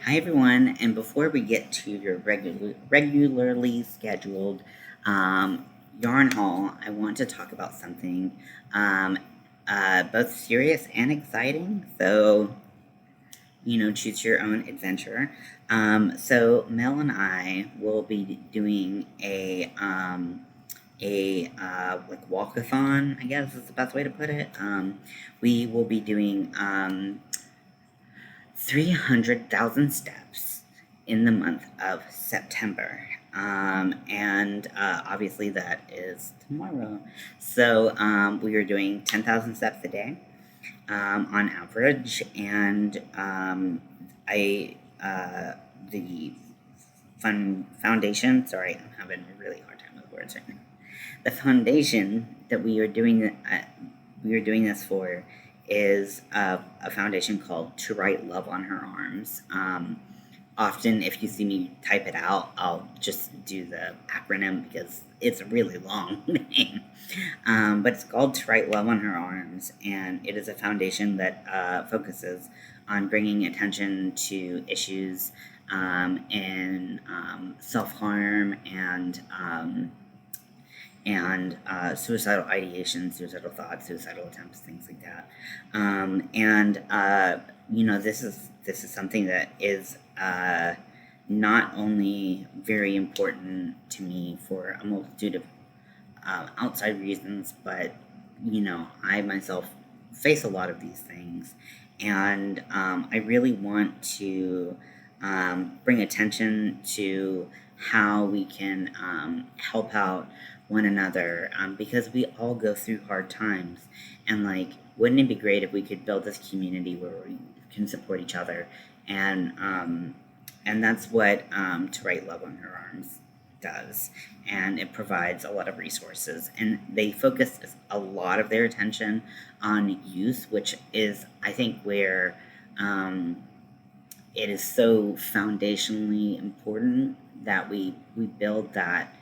Hi everyone, and before we get to your regularly scheduled um, yarn haul, I want to talk about something um, both serious and exciting. So, choose your own adventure. So Mel and I will be doing a like walkathon, I guess is the best way to put it. We will be doing 300,000 steps in the month of September. And obviously, that is tomorrow. So, we are doing 10,000 steps a day on average. And I, the foundation, sorry, I'm having a really hard time with words right now. The foundation that we are doing this for is a foundation called To Write Love on Her Arms. Often, if you see me type it out, I'll just do the acronym because it's a really long name. But it's called To Write Love on Her Arms, and it is a foundation that focuses on bringing attention to issues in self harm and suicidal ideation, suicidal thoughts, suicidal attempts, things like that. This is something that is not only very important to me for a multitude of outside reasons, but I myself face a lot of these things, and I really want to bring attention to how we can help out one another because we all go through hard times, and like, wouldn't it be great if we could build this community where we can support each other, and that's what To Write Love on Her Arms does, and it provides a lot of resources, and they focus a lot of their attention on youth, which is, I think, where it is so foundationally important that we build that.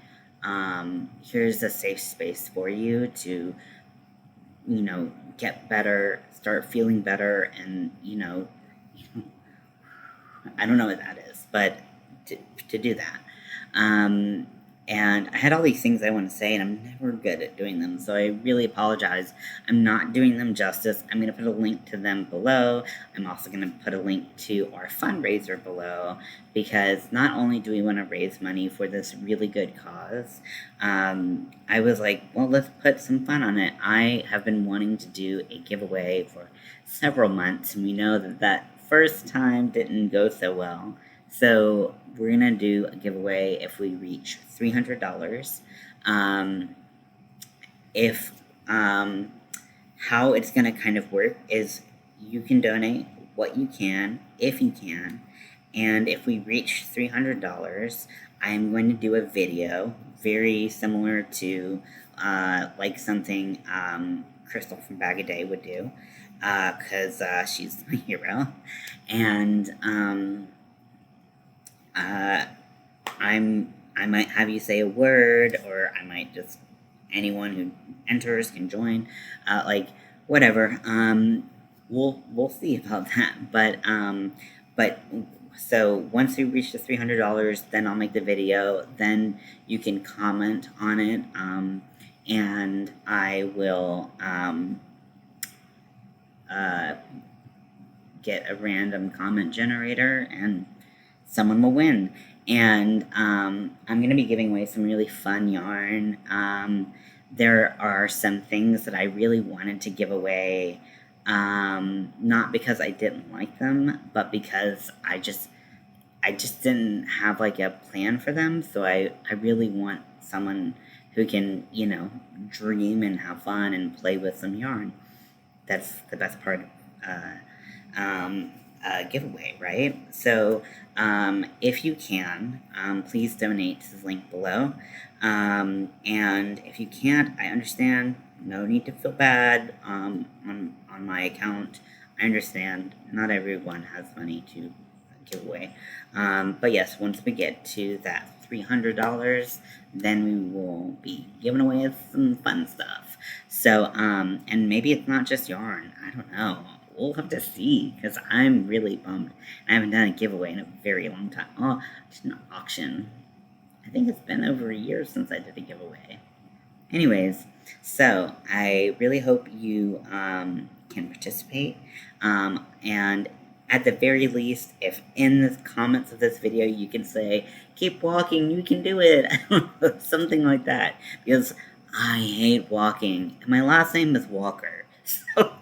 Here's a safe space for you to get better, start feeling better, and I don't know what that is, but to do that. Um, and I had all these things I want to say, and I'm never good at doing them, so I really apologize. I'm not doing them justice. I'm going to put a link to them below. I'm also going to put a link to our fundraiser below, because not only do we want to raise money for this really good cause, I was like, well, let's put some fun on it. I have been wanting to do a giveaway for several months, and we know that first time didn't go so well. So we're gonna do a giveaway if we reach $300. Um, if How it's gonna kind of work is you can donate what you can if you can, and if we reach $300, I'm going to do a video very similar to like something Crystal from Bag a Day would do, because she's my hero, and uh, I might have you say a word, or I might just anyone who enters can join, like whatever. We'll see about that, but so once we reach the $300, then I'll make the video. Then you can comment on it, and I will uh, get a random comment generator, and someone will win. And I'm going to be giving away some really fun yarn. There are some things that I really wanted to give away, not because I didn't like them, but because I just didn't have like a plan for them. So I really want someone who can, dream and have fun and play with some yarn. That's the best part of giveaway, right? So if you can, please donate to the link below. And if you can't, I understand. No need to feel bad on my account. I understand not everyone has money to give away. But yes, once we get to that $300, then we will be giving away some fun stuff. So, and maybe it's not just yarn. I don't know. we'll have to see, because I'm really bummed. I haven't done a giveaway in a very long time. Oh, I did an auction. I think it's been over a year since I did a giveaway. Anyways, so I really hope you can participate. And at the very least, if in the comments of this video you can say, keep walking, you can do it, something like that. Because I hate walking. And my last name is Walker. So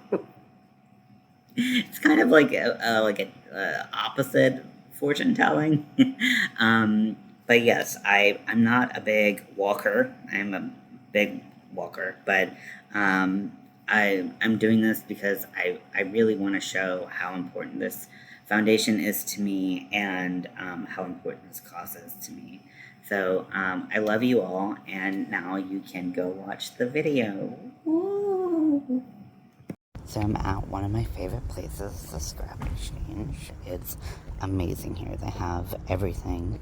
it's kind of like a opposite fortune telling. But yes, I'm not a big walker. I'm a big walker, but I'm doing this because I really want to show how important this foundation is to me, and how important this cause is to me. So I love you all, and now you can go watch the video. Woo! So I'm at one of my favorite places, the Scrap Exchange. It's amazing here. They have everything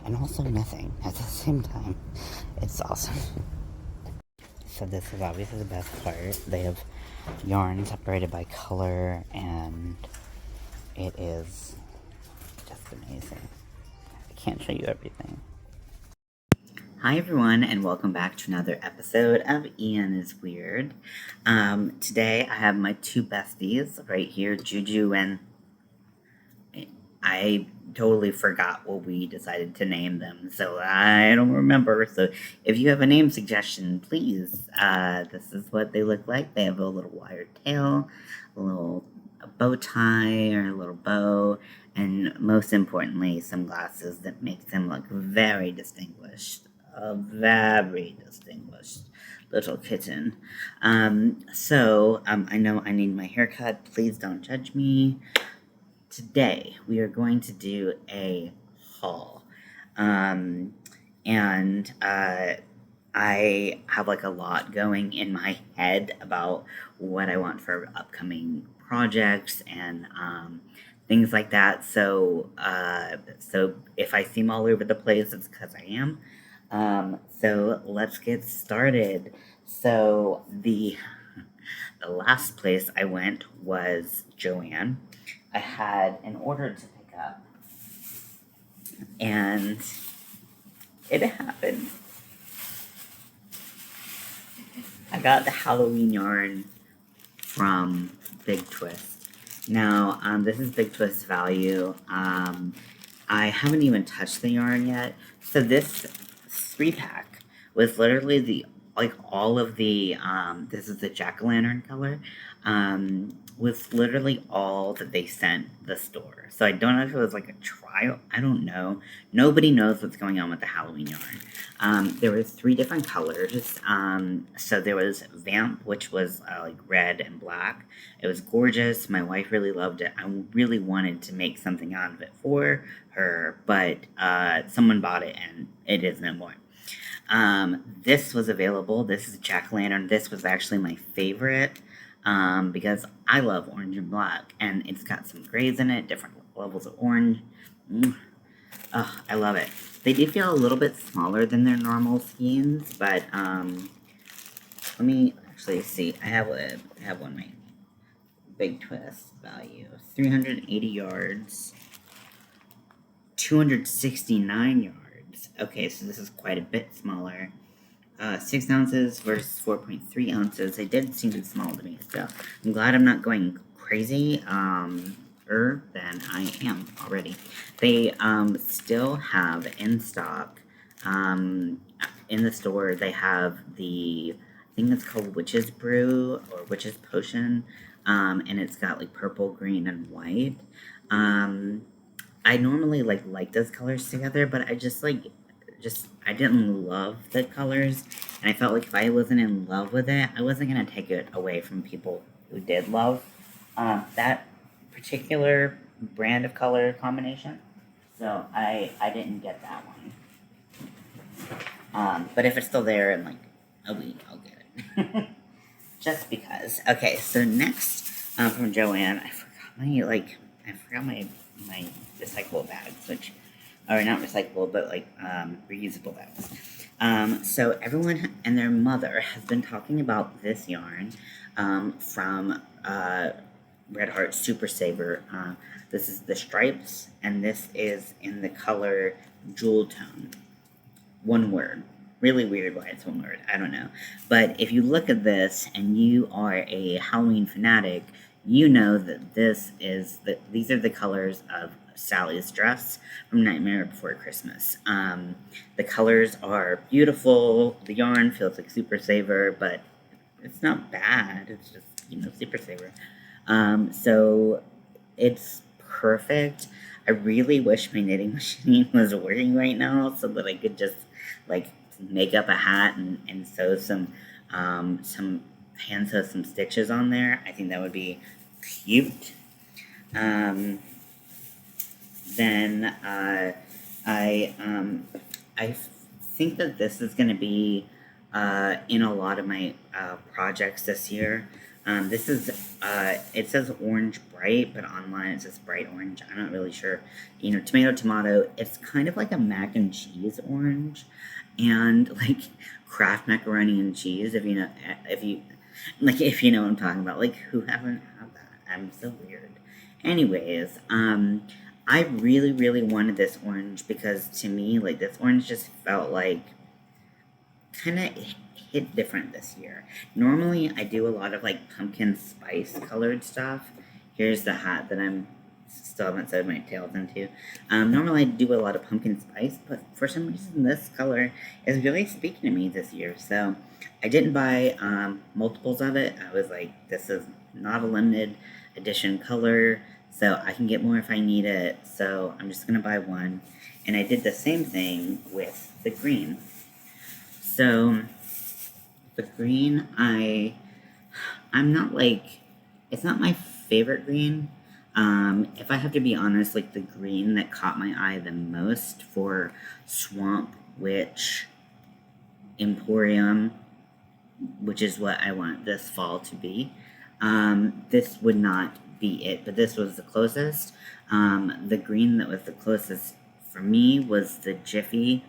and also nothing at the same time. It's awesome. So this is obviously the best part. They have yarn separated by color, and it is just amazing. I can't show you everything. Hi everyone, and welcome back to another episode of Ian is Weird. Today I have my two besties right here, Juju and... I totally forgot what we decided to name them, so I don't remember. So if you have a name suggestion, please. This is what they look like. They have a little wire tail, a bow tie or a little bow, and most importantly, some glasses that make them look very distinguished. A very distinguished little kitten. I know I need my haircut. Please don't judge me. Today we are going to do a haul. And I have like a lot going in my head about what I want for upcoming projects and things like that. So if I seem all over the place, it's because I am. So let's get started. So the last place I went was Joann. I had an order to pick up, and it happened. I got the Halloween yarn from Big Twist. Now, this is Big Twist value. I haven't even touched the yarn yet. So this 3-pack was literally all of the, this is the jack-o'-lantern color, was literally all that they sent the store. So I don't know if it was like a trial. I don't know. Nobody knows what's going on with the Halloween yarn. There were 3 different colors. So there was Vamp, which was like red and black. It was gorgeous. My wife really loved it. I really wanted to make something out of it for her, but someone bought it and it is no more. This was available. This is jack-o'-lantern. This was actually my favorite. Because I love orange and black, and it's got some grays in it, different levels of orange. Oh, I love it. They do feel a little bit smaller than their normal skeins, but let me actually see. I have one. My Big Twist value 380 yards, 269 yards. Okay, so this is quite a bit smaller. 6 ounces versus 4.3 ounces. They did seem small to me, so I'm glad I'm not going crazy, than I am already. They still have in stock, in the store, they have I think it's called Witch's Brew or Witch's Potion, and it's got like purple, green, and white. I normally like those colors together, but I didn't love the colors, and I felt like if I wasn't in love with it, I wasn't going to take it away from people who did love that particular brand of color combination. So I didn't get that one. But if it's still there in like a week, I'll get it. Just because. Okay, so next from Joann, I forgot my recyclable bags, which... or not recyclable, but reusable bags. So everyone and their mother has been talking about this yarn from Red Heart Super Saver. This is the stripes, and this is in the color Jewel Tone. One word. Really weird why it's one word. I don't know. But if you look at this and you are a Halloween fanatic, you know that these are the colors of Sally's dress from Nightmare Before Christmas. The colors are beautiful. The yarn feels like Super Saver, but it's not bad. It's just, Super Saver. So it's perfect. I really wish my knitting machine was working right now so that I could just like make up a hat and sew some hand sew some stitches on there. I think that would be cute. Um, then I think that this is going to be in a lot of my projects this year. This is, it says orange bright, but online it says bright orange. I'm not really sure. Tomato. It's kind of like a mac and cheese orange, and like Kraft macaroni and cheese. If you know what I'm talking about. Like, who haven't had that? I'm so weird. Anyways, I really, really wanted this orange because to me, like, this orange just felt like kind of hit different this year. Normally, I do a lot of like pumpkin spice colored stuff. Here's the hat that I'm still haven't sewed my tails into. Normally, I do a lot of pumpkin spice, but for some reason, this color is really speaking to me this year. So I didn't buy multiples of it. I was like, this is not a limited edition color, so I can get more if I need it. So I'm just gonna buy one. And I did the same thing with the green. So the green, I'm not like, it's not my favorite green. If I have to be honest, like the green that caught my eye the most for Swamp Witch Emporium, which is what I want this fall to be, this would not be it, but this was the closest. The green that was the closest for me was the Jiffy.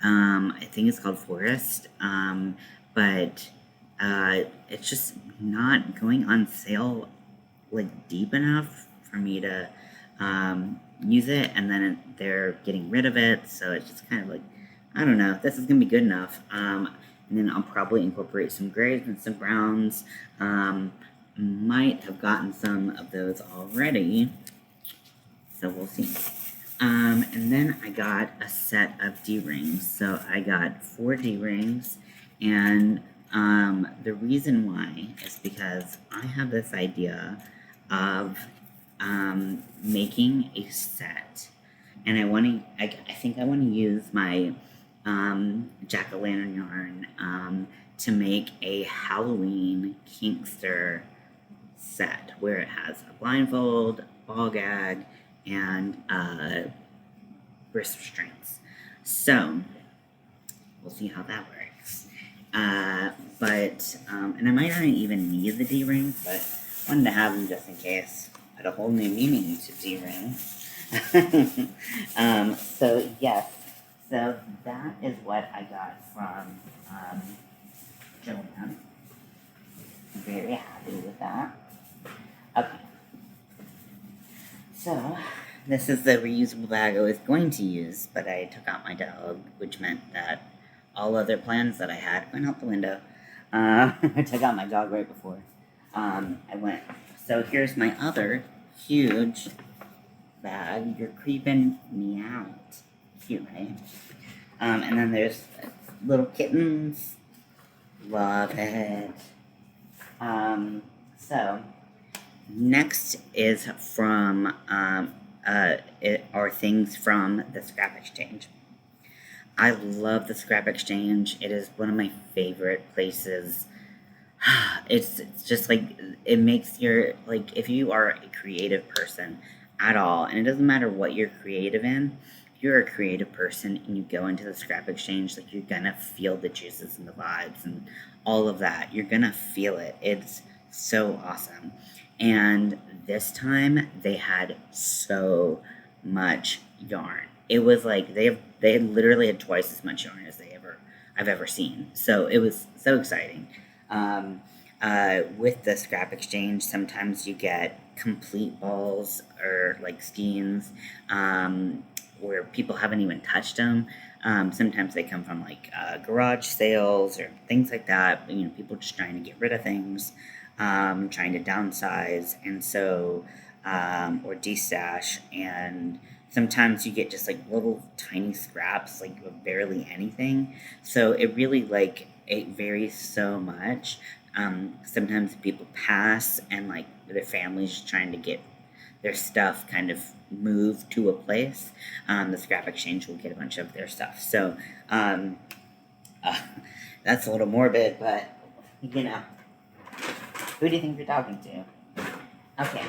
I think it's called Forest, but it's just not going on sale like deep enough for me to use it, and then they're getting rid of it, so it's just kind of like, I don't know, this is gonna be good enough. And then I'll probably incorporate some grays and some browns. Might have gotten some of those already, so we'll see. And then I got a set of D-rings. So I got 4 D-rings, and the reason why is because I have this idea of making a set, and I think I want to use my jack-o'-lantern yarn to make a Halloween kinkster set where it has a blindfold, ball gag, and wrist restraints. So we'll see how that works. And I might not even need the D-rings, but I wanted to have them just in case. Add a whole new meaning to D-rings. So yes, so that is what I got from Joanne. I'm very happy with that. Okay. So, this is the reusable bag I was going to use, but I took out my dog, which meant that all other plans that I had went out the window. I took out my dog right before I went. So here's my other huge bag. You're creeping me out. Cute, right? And then there's little kittens. Love it. So next is from are things from the Scrap Exchange. I love the Scrap Exchange. It is one of my favorite places. It's just like, it makes your, like, if you are a creative person at all, and it doesn't matter what you're creative in, if you're a creative person and you go into the Scrap Exchange, like, you're gonna feel the juices and the vibes and all of that. You're gonna feel it. It's so awesome. And this time they had so much yarn. It was like they had literally had twice as much yarn as I've ever seen. So it was so exciting. with the scrap exchange, sometimes you get complete balls or like skeins where people haven't even touched them. Sometimes they come from like garage sales or things like that. You know, people just trying to get rid of things, trying to downsize, and so or destash. And sometimes you get just like little tiny scraps, like of barely anything. So it really like it varies so much. Sometimes people pass and like their family's trying to get their stuff kind of moved to a place. The scrap exchange will get a bunch of their stuff. So um, uh, that's a little morbid, but you know, who do you think you're talking to? Okay,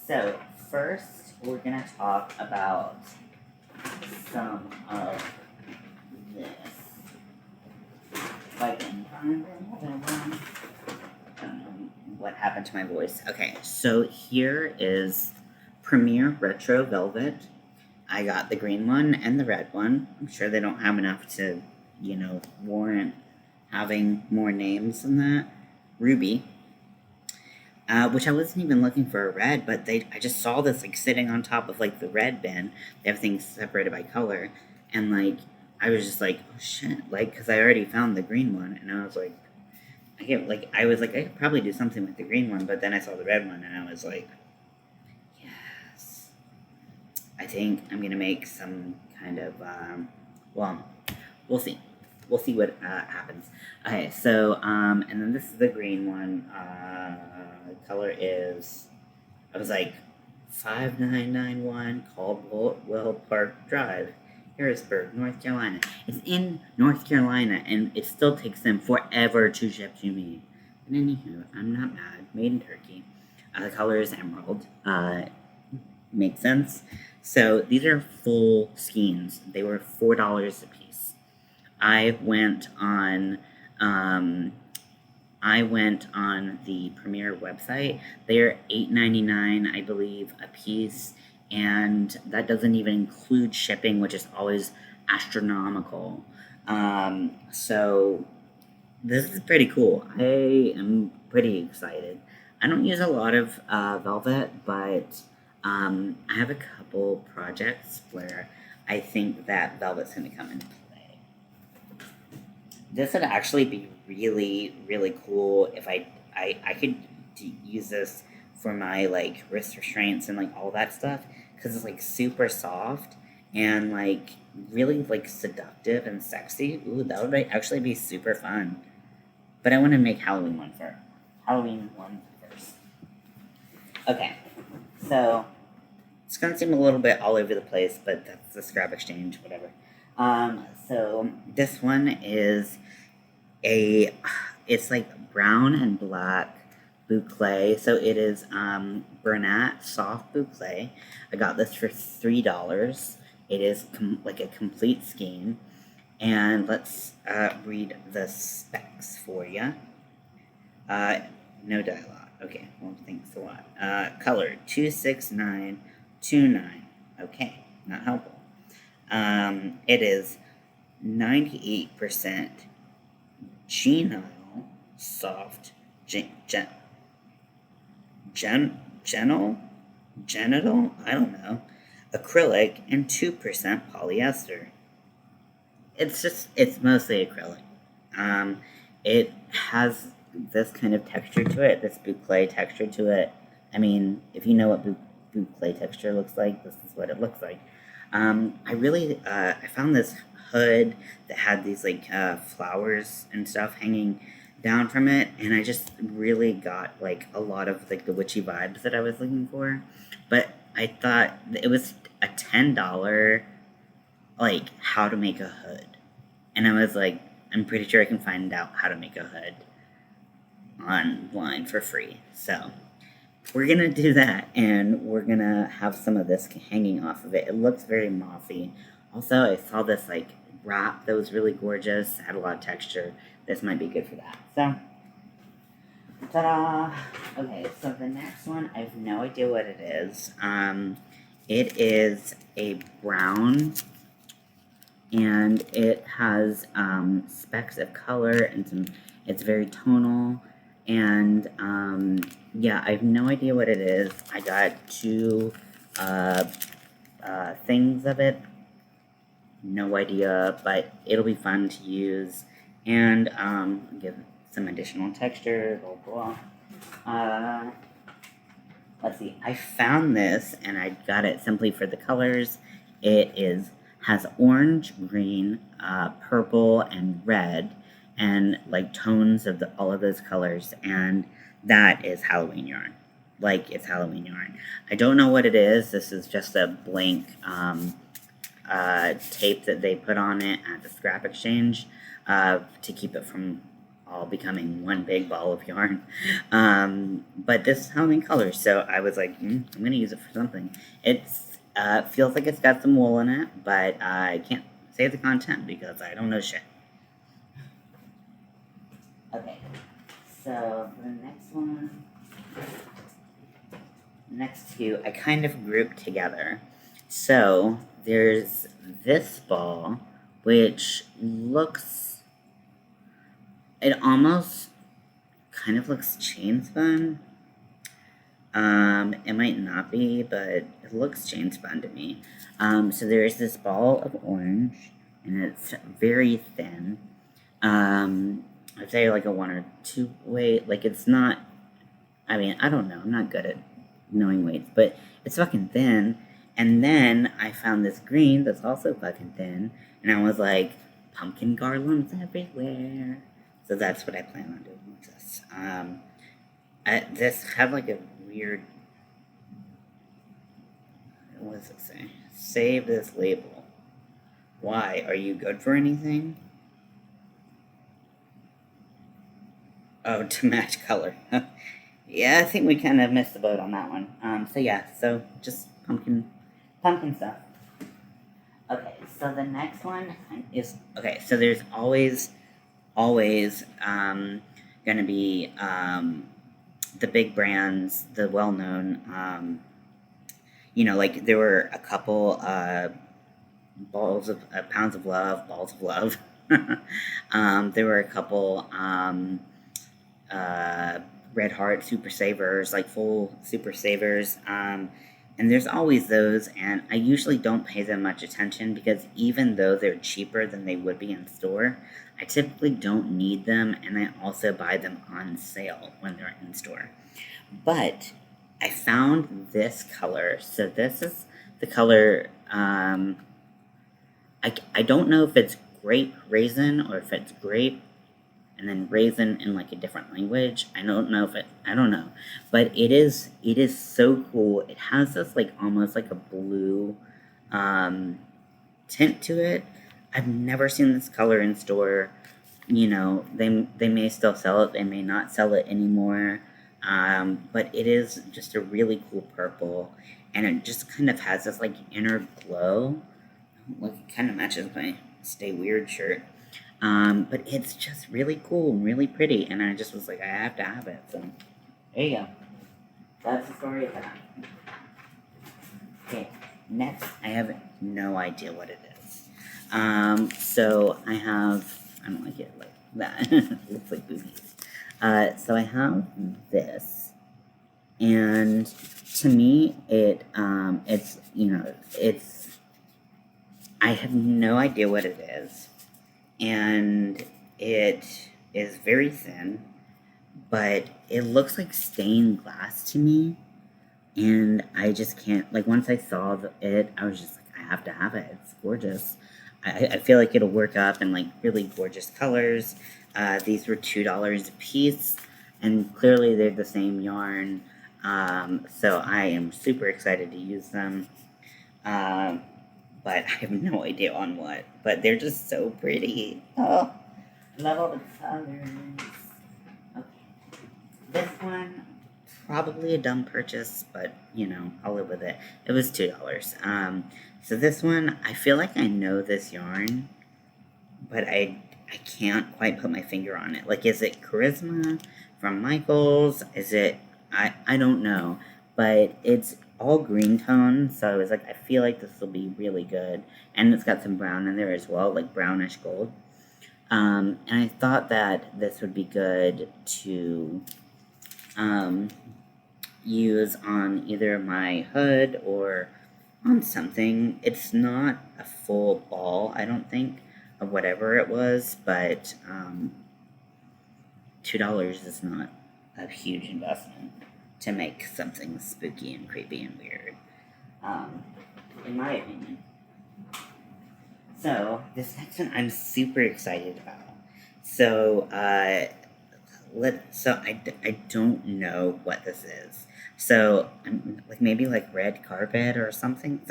so first we're gonna talk about some of this. If I can find it. What happened to my voice? Okay, so here is Premier Retro Velvet. I got the green one and the red one. I'm sure they don't have enough to, warrant having more names than that. Ruby, which I wasn't even looking for a red, but I just saw this like sitting on top of like the red bin. Everything's separated by color, and like I was just like, oh shit, like because I already found the green one, and I was like, I could probably do something with the green one, but then I saw the red one, and I was like, yes, I think I'm gonna make some kind of well, we'll see. We'll see what happens. Okay, so and then this is the green one. Color is, I was like, 5991 Caldwell Park Drive, Harrisburg, North Carolina. It's in North Carolina, and it still takes them forever to ship to me. But anywho, I'm not mad. Made in Turkey. The color is emerald. Makes sense. So these are full skeins. They were $4 a piece. I went on the Premier website. They're $8.99, I believe, a piece, and that doesn't even include shipping, which is always astronomical. So this is pretty cool. I am pretty excited. I don't use a lot of velvet, but I have a couple projects where I think that velvet's going to come into play. This would actually be really, really cool if I could use this for my like wrist restraints and like all that stuff because it's like super soft and like really like seductive and sexy. Ooh, that would actually be super fun. But I want to make Halloween one first. Okay, so it's gonna seem a little bit all over the place, but that's the scrap exchange, whatever. So this one is it's like brown and black boucle. So it is Bernat soft boucle. I got this for $3. It is like a complete skein. And let's read the specs for you. No dialogue. Okay, well, thanks a lot. Color 26929. Okay, not helpful. It is 98% genial soft genital, I don't know, acrylic, and 2% polyester. It's mostly acrylic. It has this kind of texture to it, this boucle texture to it. I mean, if you know what boucle texture looks like, this is what it looks like. I found this hood that had these like flowers and stuff hanging down from it, and I just really got like a lot of like the witchy vibes that I was looking for. But I thought it was a $10 like how to make a hood, and I was like, I'm pretty sure I can find out how to make a hood online for free. So we're gonna do that, and we're gonna have some of this hanging off of it. It looks very mossy. Also, I saw this like wrap that was really gorgeous, had a lot of texture. This might be good for that. So, ta-da! Okay, so the next one, I have no idea what it is. It is a brown, and it has specks of color and some. It's very tonal. And yeah, I have no idea what it is. I got two things of it. No idea, but it'll be fun to use and give some additional texture. Blah blah. Let's see. I found this and I got it simply for the colors. Has orange, green, purple, and red, and like tones of all of those colors, and that is Halloween yarn. Like, it's Halloween yarn. I don't know what it is. This is just a blank tape that they put on it at the scrap exchange to keep it from all becoming one big ball of yarn. But this is Halloween colors, so I was like, I'm going to use it for something. It's feels like it's got some wool in it, but I can't say the content because I don't know shit. Okay, so the next one, next two, I kind of grouped together. So there's this ball, which looks, it almost kind of looks chain spun. It might not be, but it looks chain spun to me. So there's this ball of orange, and it's very thin. I'd say like a 1 or 2 weight. Like, it's not, I mean, I don't know. I'm not good at knowing weights, but it's fucking thin. And then I found this green that's also fucking thin, and I was like, pumpkin garlands everywhere. So that's what I plan on doing with this. This had like a weird, what does it say? Save this label. Why? Are you good for anything? Oh, to match color. Yeah, I think we kind of missed the boat on that one. So yeah, so just pumpkin stuff. Okay, so the next one is, okay, so there's always gonna be the big brands, the well-known, like there were a couple pounds of love, balls of love. There were a couple Red Heart Super Savers, like full Super Savers. And there's always those, and I usually don't pay them much attention because even though they're cheaper than they would be in store, I typically don't need them, and I also buy them on sale when they're in store. But I found this color. So this is the color, I don't know if it's grape raisin or if it's grape and then raisin in like a different language. I don't know. But it is so cool. It has this like almost like a blue tint to it. I've never seen this color in store. They may still sell it, they may not sell it anymore. But it is just a really cool purple, and it just kind of has this like inner glow. Like, it kind of matches my Stay Weird shirt. But it's just really cool and really pretty, and I just was like, I have to have it. So there you go. That's the story of that. Okay, next, I have no idea what it is. So I don't like it like that. It looks like boobies. So I have this, and to me, it's I have no idea what it is, and it is very thin, but it looks like stained glass to me, and I just can't, like, once I saw it, I was just like, I have to have it. It's gorgeous. I feel like it'll work up in, like, really gorgeous colors. These were $2 a piece, and clearly they're the same yarn, so I am super excited to use them. But I have no idea on what. But they're just so pretty. Oh, I love all the colors. Okay. This one, probably a dumb purchase, but, I'll live with it. It was $2. So this one, I feel like I know this yarn, but I can't quite put my finger on it. Like, is it Charisma from Michaels? Is it, I don't know. But it's all green tones, so I was like, I feel like this will be really good. And it's got some brown in there as well, like brownish gold. And I thought that this would be good to use on either my hood or on something. It's not a full ball, I don't think, of whatever it was, but $2 is not a huge investment to make something spooky and creepy and weird, um, in my opinion. So, this next one I'm super excited about. So, I don't know what this is. So, like maybe like red carpet or something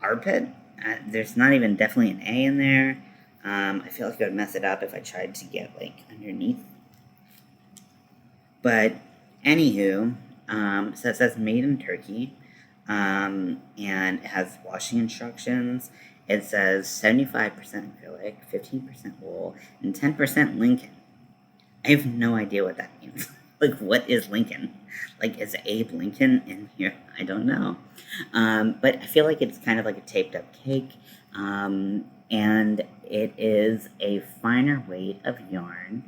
arpit. There's not even definitely an A in there. I feel like I would mess it up if I tried to get like underneath. But anywho, so it says made in Turkey, and it has washing instructions. It says 75% acrylic, 15% wool, and 10% Lincoln. I have no idea what that means. Like, what is Lincoln? Like, is Abe Lincoln in here? I don't know. But I feel like it's kind of like a taped up cake. And it is a finer weight of yarn.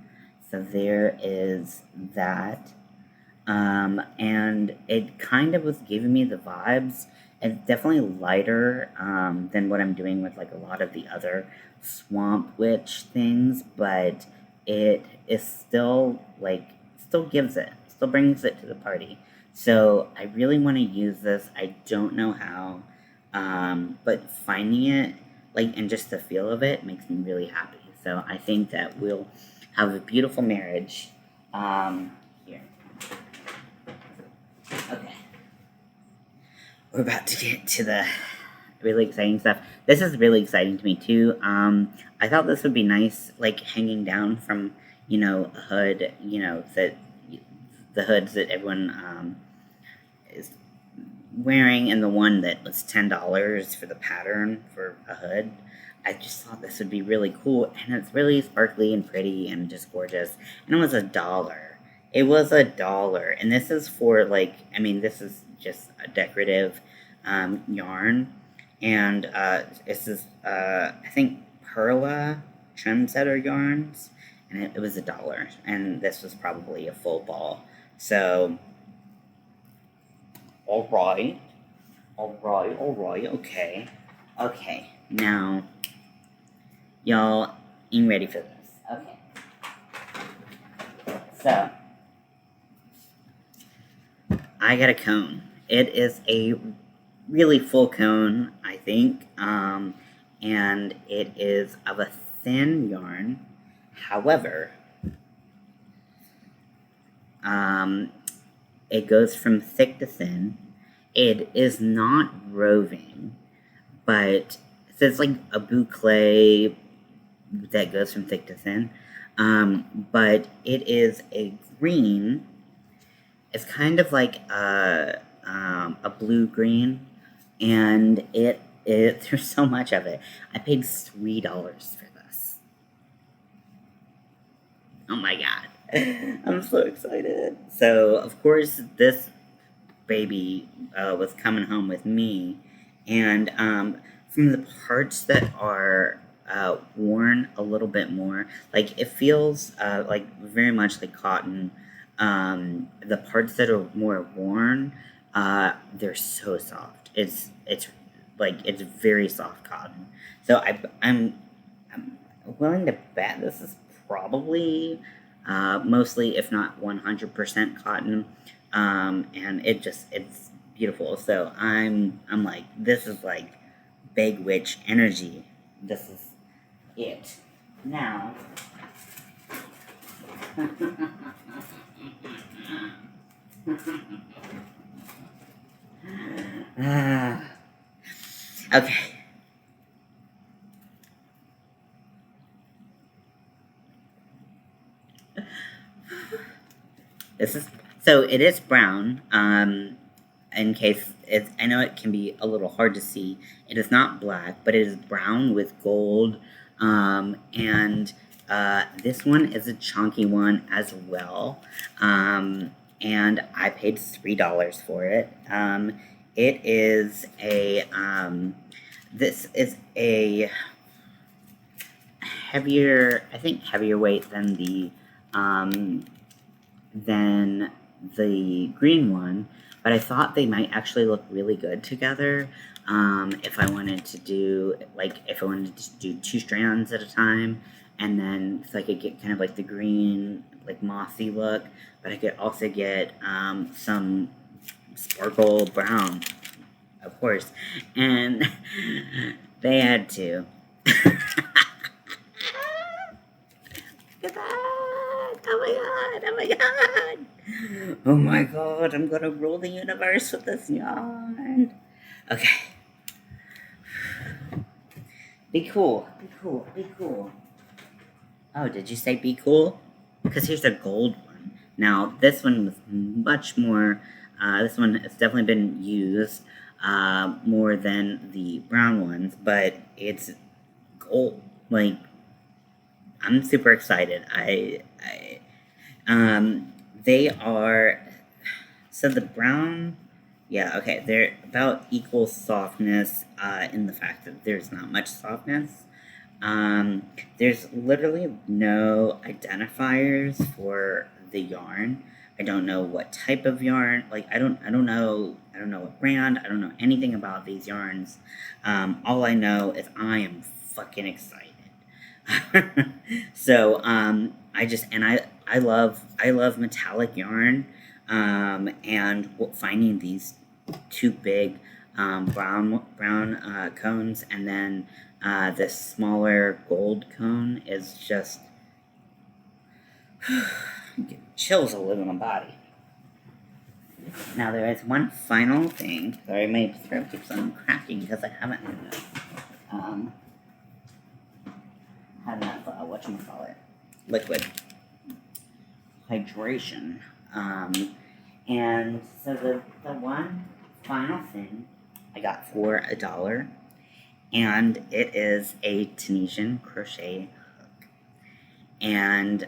So there is that. And it kind of was giving me the vibes. It's definitely lighter than what I'm doing with like a lot of the other Swamp Witch things, but it is still like still gives it, still brings it to the party. So I really want to use this. I don't know how, but finding it like and just the feel of it makes me really happy. So I think that we'll have a beautiful marriage. Here, okay. We're about to get to the really exciting stuff. This is really exciting to me too. I thought this would be nice, like hanging down from, a hood, that the hoods that everyone is wearing, and the one that was $10 for the pattern for a hood. I just thought this would be really cool, and it's really sparkly and pretty and just gorgeous. And it was $1. It was $1, and this is for this is just a decorative yarn, and this is I think Perla Trendsetter yarns, and it was $1, and this was probably a full ball. So, all right, okay. Now, y'all, you ready for this? Okay. So, I got a cone. It is a really full cone, I think, and it is of a thin yarn. However, it goes from thick to thin. It is not roving, but it's like a boucle that goes from thick to thin. But it is a green. It's kind of like a blue green, and there's so much of it. I paid $3 for this. Oh my god. I'm so excited. So, of course, this baby was coming home with me, and from the parts that are worn a little bit more, like it feels like very much like cotton. The parts that are more worn, they're so soft. It's very soft cotton. So I'm willing to bet this is probably mostly, if not 100% cotton. And it's beautiful. So I'm like, this is like big witch energy. This is it. Now, okay. It is brown. In case I know it can be a little hard to see. It is not black, but it is brown with gold. And this one is a chunky one as well. And I paid $3 for it. It is a this is a heavier, I think heavier weight than um, the green one, but I thought they might actually look really good together. If I wanted to do, like, if I wanted to do 2 strands at a time, and then so I could get kind of like the green, like mossy look, but I could also get some sparkle brown, of course, and they had to. Look at that! Oh my god! Oh my god! Oh my god! I'm gonna rule the universe with this yarn. Okay. Be cool. Be cool. Be cool. Oh, did you say be cool? Because here's a gold one. Now, this one was much more. This one has definitely been used more than the brown ones, but it's gold. Like, I'm super excited. They are. So the brown, yeah, okay, they're about equal softness in the fact that there's not much softness. There's literally no identifiers for the yarn. I don't know what type of yarn. Like I don't know what brand. I don't know anything about these yarns. All I know is I am fucking excited. So I love metallic yarn, and finding these 2 big brown cones, and then this smaller gold cone is just chills all over my body. Now there is one final thing. Sorry, my throat keeps on cracking because I haven't had enough whatchamacallit, liquid hydration. And so the one final thing I got for $1, and it is a Tunisian crochet hook. And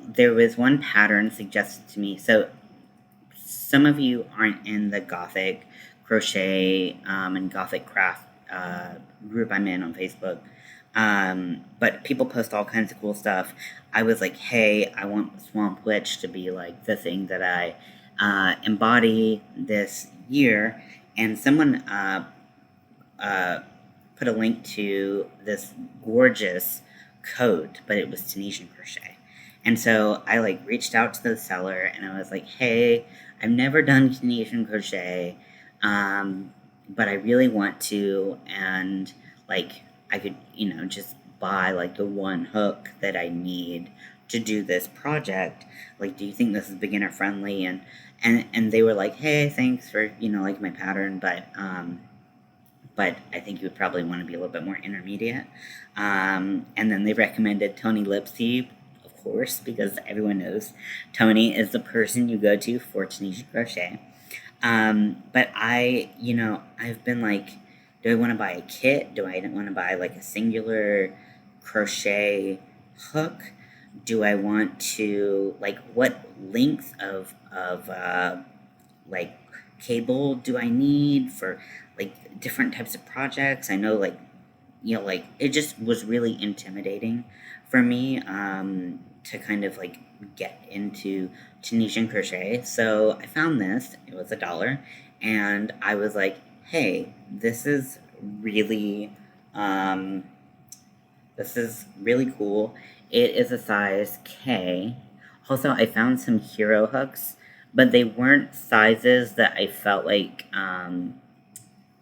there was one pattern suggested to me. So some of you aren't in the Gothic crochet and Gothic craft group I'm in on Facebook. But people post all kinds of cool stuff. I was like, hey, I want Swamp Witch to be like the thing that I embody this year. And someone put a link to this gorgeous coat, but it was Tunisian crochet. And so I like reached out to the seller and I was like, hey, I've never done Tunisian crochet, but I really want to, and like I could, just buy like the one hook that I need to do this project. Like, do you think this is beginner friendly? And they were like, hey, thanks for like my pattern, but I think you would probably want to be a little bit more intermediate. And then they recommended Tony Lipsy, of course, because everyone knows Tony is the person you go to for Tunisian crochet. But I've been like, do I want to buy a kit? Do I want to buy like a singular crochet hook? Do I want to, like, what length of like cable do I need for like different types of projects? I know like it just was really intimidating for me to kind of like get into Tunisian crochet. So I found this. It was $1, and I was like, hey, this is really cool. It is a size K. Also, I found some hero hooks, but they weren't sizes that I felt like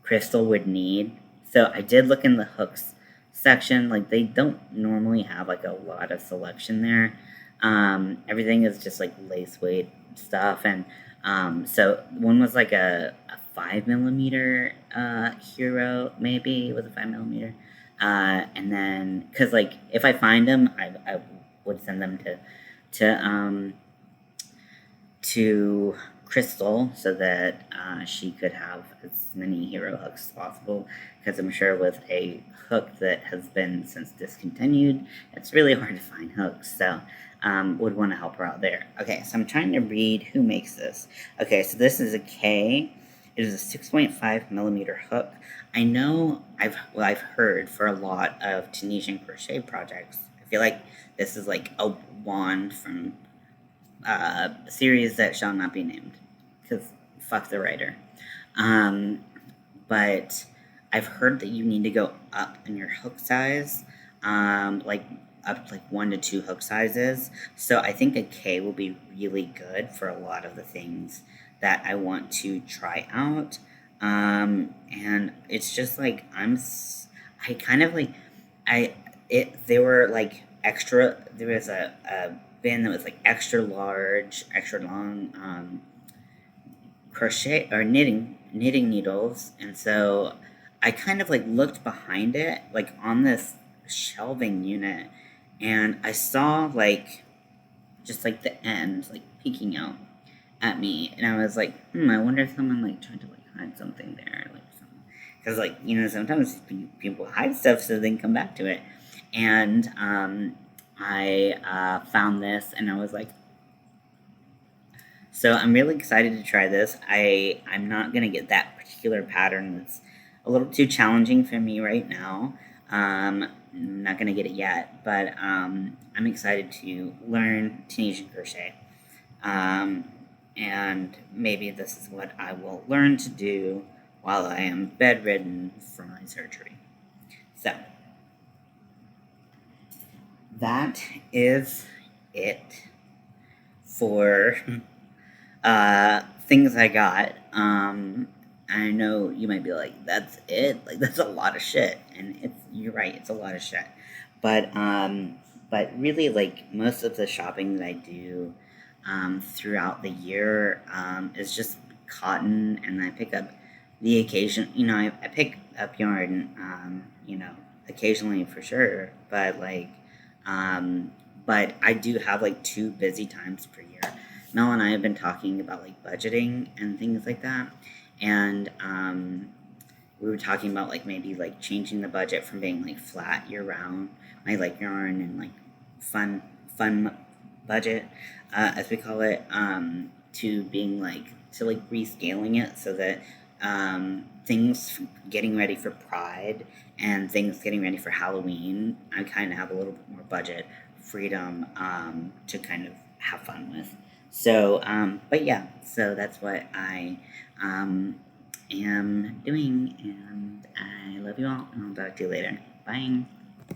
Crystal would need. So I did look in the hooks section. Like, they don't normally have like a lot of selection there. Everything is just like lace weight stuff, and so one was like a 5mm hero, maybe it was a 5mm, and then because like if I find them, I would send them to Crystal so that she could have as many hero hooks as possible, because I'm sure with a hook that has been since discontinued, it's really hard to find hooks, so would want to help her out there. Okay, so I'm trying to read who makes this. Okay, so this is a K, It is a 6.5 millimeter hook. I know I've heard for a lot of Tunisian crochet projects. I feel like this is like a wand from a series that shall not be named because fuck the writer. Um, but I've heard that you need to go up in your hook size, like up like 1 to 2 hook sizes. So I think a K will be really good for a lot of the things that I want to try out. And it's just like I kind of like I it they were like extra. There was a bin that was like extra large, extra long. Crochet or knitting needles, and so I kind of like looked behind it, like on this shelving unit, and I saw like just like the end like peeking out at me, and I was like, I wonder if someone like tried to like hide something there, like something, because like sometimes people hide stuff so they can come back to it, and I found this, and I was like, so I'm really excited to try this. I'm not gonna get that particular pattern. That's a little too challenging for me right now. I'm not gonna get it yet, but I'm excited to learn Tunisian crochet. Um, and maybe this is what I will learn to do while I am bedridden from my surgery. So that is it for things I got. I know you might be like, "That's it? Like that's a lot of shit," and you're right. It's a lot of shit, but really, like most of the shopping that I do throughout the year is just cotton, and I pick up the occasion. I pick up yarn. Occasionally for sure, but um, but I do have like 2 busy times per year. Mel and I have been talking about like budgeting and things like that, and we were talking about like maybe like changing the budget from being like flat year round, my like yarn and like fun budget, as we call it, to being like to like rescaling it so that things getting ready for Pride and things getting ready for Halloween, I kind of have a little bit more budget freedom to kind of have fun with. So, but yeah, so that's what I am doing, and I love you all, and I'll talk to you later. Bye.